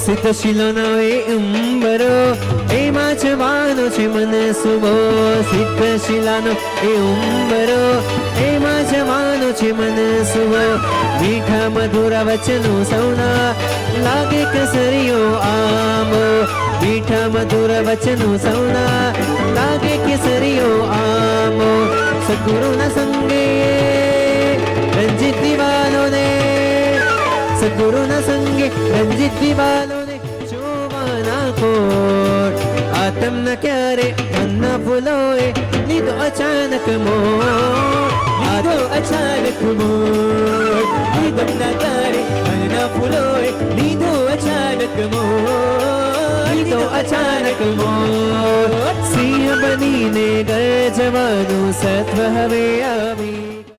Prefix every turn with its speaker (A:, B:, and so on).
A: સિદ્ધશીલોનો એ ઉંબરો એમાં જવાનો છે મન સુબો સિદ્ધશીલાનો એ ઉંબરો એમાં જવાનો છે મન સુબો મીઠા મધુર વચનો સૌના લાગે કેસરીઓ આંબો મીઠા મધુર વચનો સૌના લાગે કેસરીઓ આંબો સદગુરુના સંગે રંજીત દિવાલોને સદગુરુના સંગે રંજીત દિવાલોને જોવાના કોટ આ તમને ક્યારે મનના ફૂલોએ લીધો અચાનક મોટ લીધો અચાનક મોટ લીધો ના ક્યારે મનના ફૂલોએ લીધો અચાનક મોટ લીધો અચાનક મોટ સિંહ બનીને ગરજવાનું સત્વ હવે આવી